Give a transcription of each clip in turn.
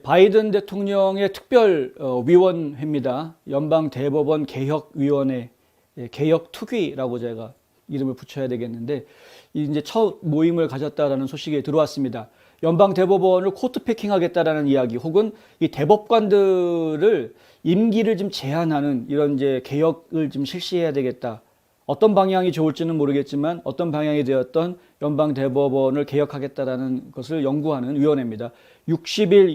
바이든 대통령의 특별 위원회입니다. 연방대법원 개혁위원회, 개혁특위라고 제가 이름을 붙여야 되겠는데, 이제 첫 모임을 가졌다라는 소식이 들어왔습니다. 연방대법원을 코트패킹하겠다라는 이야기, 혹은 이 대법관들을 임기를 좀 제한하는 이런 이제 개혁을 좀 실시해야 되겠다. 어떤 방향이 좋을지는 모르겠지만 어떤 방향이 되었던 연방대법원을 개혁하겠다라는 것을 연구하는 위원회입니다. 6개월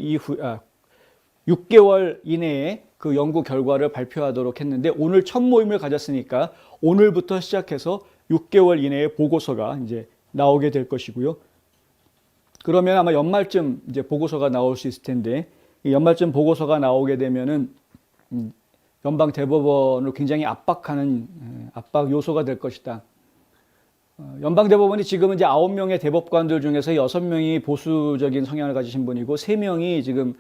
이내에 그 연구 결과를 발표하도록 했는데, 오늘 첫 모임을 가졌으니까 오늘부터 시작해서 6개월 이내에 보고서가 이제 나오게 될 것이고요. 그러면 아마 연말쯤 이제 보고서가 나올 수 있을 텐데, 이 연말쯤 보고서가 나오게 되면은 연방 대법원을 굉장히 압박하는 압박 요소가 될 것이다. 연방 대법원이 지금은 이제 9명의 대법관들 중에서 6명이 보수적인 성향을 가지신 분이고 3명이 지금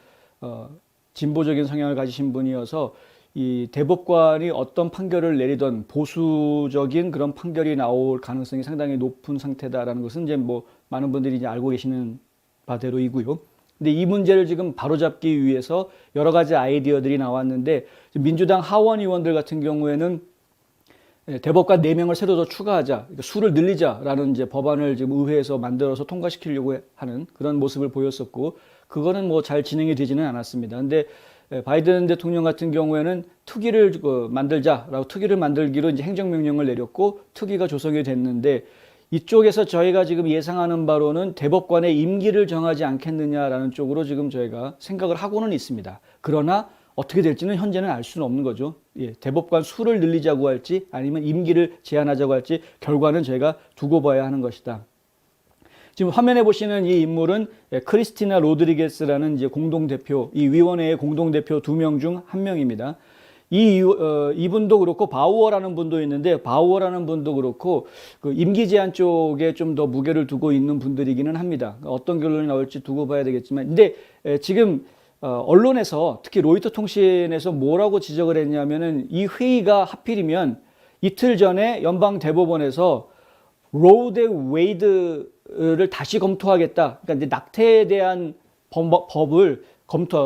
진보적인 성향을 가지신 분이어서, 이 대법관이 어떤 판결을 내리던 보수적인 그런 판결이 나올 가능성이 상당히 높은 상태다라는 것은 이제 뭐 많은 분들이 이제 알고 계시는 바대로이고요. 근데 이 문제를 지금 바로잡기 위해서 여러 가지 아이디어들이 나왔는데, 민주당 하원 의원들 같은 경우에는 대법관 4명을 새로 더 추가하자, 그러니까 수를 늘리자라는 이제 법안을 지금 의회에서 만들어서 통과시키려고 하는 그런 모습을 보였었고, 그거는 뭐 잘 진행이 되지는 않았습니다. 근데 바이든 대통령 같은 경우에는 특위를 만들자라고, 특위를 만들기로 이제 행정명령을 내렸고 특위가 조성이 됐는데, 이쪽에서 저희가 지금 예상하는 바로는 대법관의 임기를 정하지 않겠느냐라는 쪽으로 지금 저희가 생각을 하고는 있습니다. 그러나 어떻게 될지는 현재는 알 수는 없는 거죠. 대법관 수를 늘리자고 할지 아니면 임기를 제한하자고 할지 결과는 저희가 두고 봐야 하는 것이다. 지금 화면에 보시는 이 인물은 크리스티나 로드리게스라는 이제 공동대표, 이 위원회의 공동대표 2명 중 1명입니다. 이분도 그렇고 바우어라는 분도 있는데, 바우어라는 분도 그렇고 그 임기 제한 쪽에 좀 더 무게를 두고 있는 분들이기는 합니다. 어떤 결론이 나올지 두고 봐야 되겠지만, 근데 지금 언론에서, 특히 로이터 통신에서 뭐라고 지적을 했냐면은, 이 회의가 하필이면 이틀 전에 연방 대법원에서 로우 대 웨이드를 다시 검토하겠다, 그러니까 이제 낙태에 대한 법을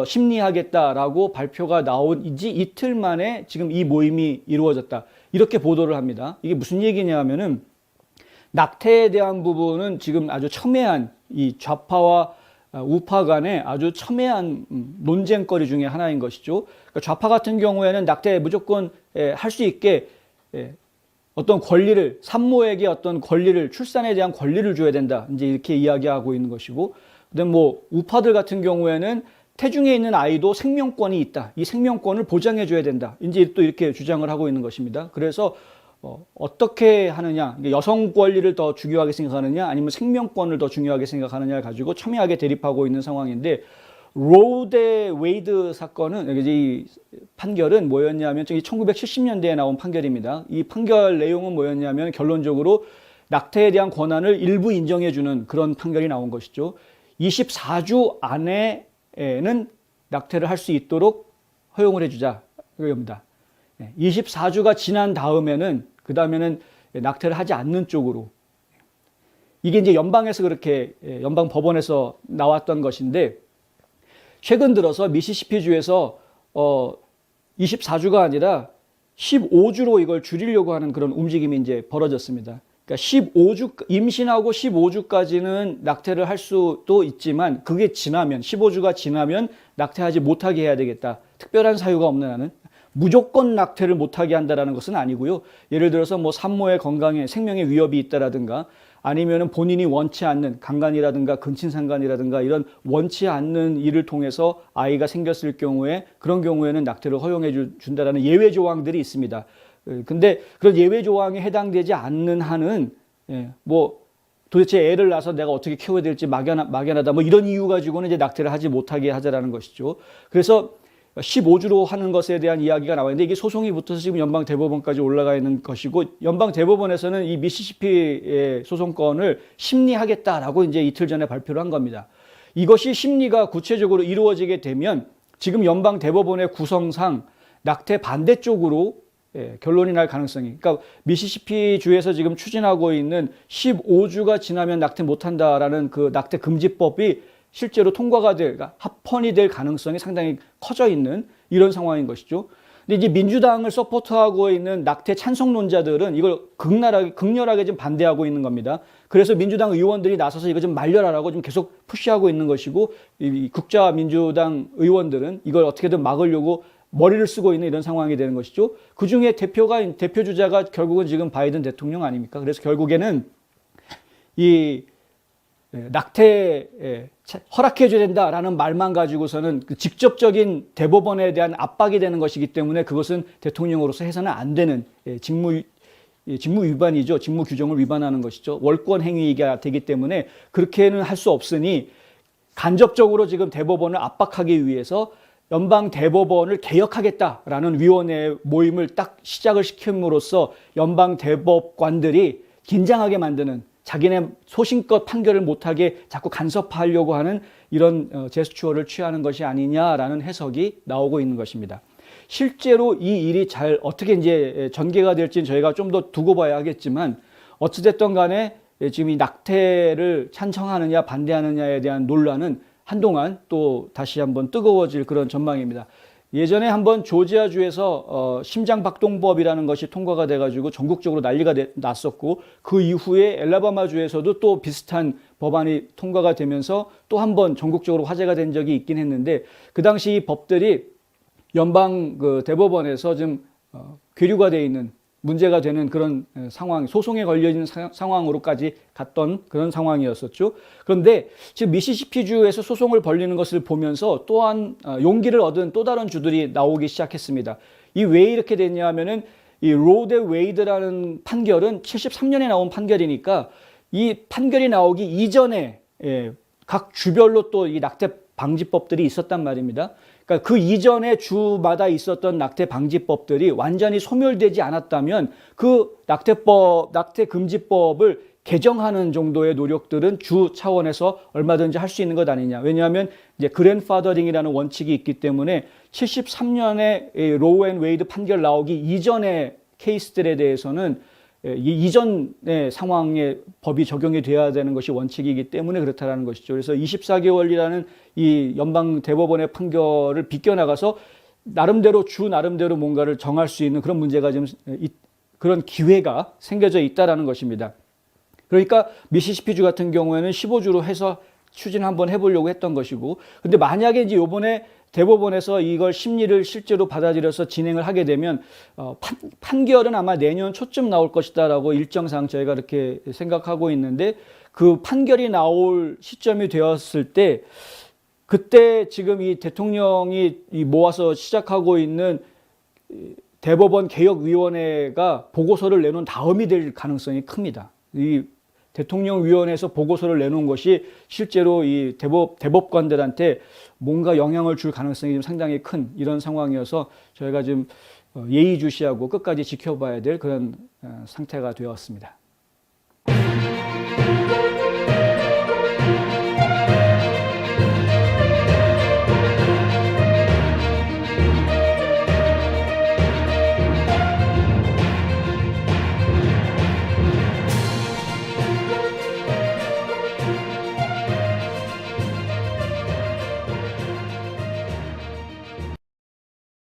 심리하겠다라고 발표가 나온 지 이틀 만에 지금 이 모임이 이루어졌다, 이렇게 보도를 합니다. 이게 무슨 얘기냐면은, 낙태에 대한 부분은 지금 아주 첨예한 이 좌파와 우파 간의 아주 첨예한 논쟁거리 중에 하나인 것이죠. 그러니까 좌파 같은 경우에는 낙태 무조건 할 수 있게 어떤 권리를, 산모에게 어떤 권리를, 출산에 대한 권리를 줘야 된다, 이제 이렇게 이야기하고 있는 것이고, 그다음 뭐 우파들 같은 경우에는 태중에 있는 아이도 생명권이 있다, 이 생명권을 보장해 줘야 된다, 이제 또 이렇게 주장을 하고 있는 것입니다. 그래서 어떻게 하느냐, 여성 권리를 더 중요하게 생각하느냐 아니면 생명권을 더 중요하게 생각하느냐를 가지고 첨예하게 대립하고 있는 상황인데, 로우 대 웨이드 사건은, 이 판결은 뭐였냐면 1970년대에 나온 판결입니다. 이 판결 내용은 뭐였냐면, 결론적으로 낙태에 대한 권한을 일부 인정해주는 그런 판결이 나온 것이죠. 24주 안에는 낙태를 할 수 있도록 허용을 해주자, 이겁니다. 24주가 지난 다음에는, 그 다음에는 낙태를 하지 않는 쪽으로. 이게 이제 연방에서 그렇게, 연방 법원에서 나왔던 것인데, 최근 들어서 미시시피주에서 24주가 아니라 15주로 이걸 줄이려고 하는 그런 움직임이 이제 벌어졌습니다. 그러니까 15주, 임신하고 15주까지는 낙태를 할 수도 있지만, 그게 지나면, 15주가 지나면 낙태하지 못하게 해야 되겠다, 특별한 사유가 없는 한은. 무조건 낙태를 못하게 한다는 것은 아니고요. 예를 들어서 뭐 산모의 건강에, 생명에 위협이 있다라든가, 아니면은 본인이 원치 않는 강간이라든가 근친상간이라든가 이런 원치 않는 일을 통해서 아이가 생겼을 경우에, 그런 경우에는 낙태를 허용해 준다라는 예외 조항들이 있습니다. 근데 그런 예외 조항에 해당되지 않는 한은 뭐 도대체 애를 낳아서 내가 어떻게 키워야 될지 막연하다, 뭐 이런 이유 가지고는 이제 낙태를 하지 못하게 하자라는 것이죠. 그래서 15주로 하는 것에 대한 이야기가 나와 있는데, 이게 소송이 붙어서 지금 연방 대법원까지 올라가 있는 것이고, 연방 대법원에서는 이 미시시피의 소송건을 심리하겠다라고 이제 이틀 전에 발표를 한 겁니다. 이것이 심리가 구체적으로 이루어지게 되면 지금 연방 대법원의 구성상 낙태 반대 쪽으로 결론이 날 가능성이, 그러니까 미시시피 주에서 지금 추진하고 있는 15주가 지나면 낙태 못한다라는 그 낙태 금지법이 실제로 통과가 합헌이 될 가능성이 상당히 커져 있는 이런 상황인 것이죠. 근데 이제 민주당을 서포트하고 있는 낙태 찬성론자들은 이걸 극렬하게 좀 반대하고 있는 겁니다. 그래서 민주당 의원들이 나서서 이거 좀 말려라라고 좀 계속 푸시하고 있는 것이고, 이 국자 민주당 의원들은 이걸 어떻게든 막으려고 머리를 쓰고 있는 이런 상황이 되는 것이죠. 그 중에 대표 주자가 결국은 지금 바이든 대통령 아닙니까? 그래서 결국에는 이 낙태 허락해줘야 된다라는 말만 가지고서는 그 직접적인 대법원에 대한 압박이 되는 것이기 때문에 그것은 대통령으로서 해서는 안 되는 직무 위반이죠. 직무 규정을 위반하는 것이죠. 월권 행위가 되기 때문에 그렇게는 할 수 없으니 간접적으로 지금 대법원을 압박하기 위해서 연방 대법원을 개혁하겠다라는 위원회 모임을 딱 시작을 시킴으로써 연방 대법관들이 긴장하게 만드는, 자기네 소신껏 판결을 못하게 자꾸 간섭하려고 하는 이런 제스처를 취하는 것이 아니냐라는 해석이 나오고 있는 것입니다. 실제로 이 일이 잘 어떻게 이제 전개가 될지는 저희가 좀 더 두고 봐야 하겠지만, 어찌됐든 간에 지금 이 낙태를 찬성하느냐 반대하느냐에 대한 논란은 한동안 또 다시 한번 뜨거워질 그런 전망입니다. 예전에 한번 조지아주에서 심장박동법이라는 것이 통과가 돼가지고 전국적으로 난리가 났었고, 그 이후에 엘라바마주에서도 또 비슷한 법안이 통과가 되면서 또 한번 전국적으로 화제가 된 적이 있긴 했는데, 그 당시 이 법들이 연방 대법원에서 좀 계류가 돼 있는, 문제가 되는 그런 상황, 소송에 걸려있는 상황으로까지 갔던 그런 상황이었었죠. 그런데 지금 미시시피주에서 소송을 벌리는 것을 보면서 또한 용기를 얻은 또 다른 주들이 나오기 시작했습니다. 이 왜 이렇게 됐냐 하면은 이 로 대 웨이드라는 판결은 73년에 나온 판결이니까, 이 판결이 나오기 이전에 각 주별로 또 이 낙태 방지법들이 있었단 말입니다. 그러니까 그 이전에 주마다 있었던 낙태 방지법들이 완전히 소멸되지 않았다면 그 낙태 금지법을 개정하는 정도의 노력들은 주 차원에서 얼마든지 할 수 있는 것 아니냐. 왜냐하면 이제 그랜파더링이라는 원칙이 있기 때문에 73년에 로 앤 웨이드 판결 나오기 이전의 케이스들에 대해서는 이전의 상황에 법이 적용이 돼야 되는 것이 원칙이기 때문에 그렇다는 것이죠. 그래서 24개월이라는 이 연방 대법원의 판결을 비껴나가서 나름대로 뭔가를 정할 수 있는 그런 문제가 좀 그런 기회가 생겨져 있다라는 것입니다. 그러니까 미시시피주 같은 경우에는 15주로 해서 추진을 한번 해보려고 했던 것이고, 근데 만약에 이제 이번에 대법원에서 이걸 심리를 실제로 받아들여서 진행을 하게 되면 판결은 아마 내년 초쯤 나올 것이다라고 일정상 저희가 이렇게 생각하고 있는데, 그 판결이 나올 시점이 되었을 때 그때 지금 이 대통령이 모아서 시작하고 있는 대법원 개혁위원회가 보고서를 내놓은 다음이 될 가능성이 큽니다. 이 대통령위원회에서 보고서를 내놓은 것이 실제로 이 대법관들한테 뭔가 영향을 줄 가능성이 좀 상당히 큰 이런 상황이어서 저희가 좀 예의주시하고 끝까지 지켜봐야 될 그런 상태가 되었습니다.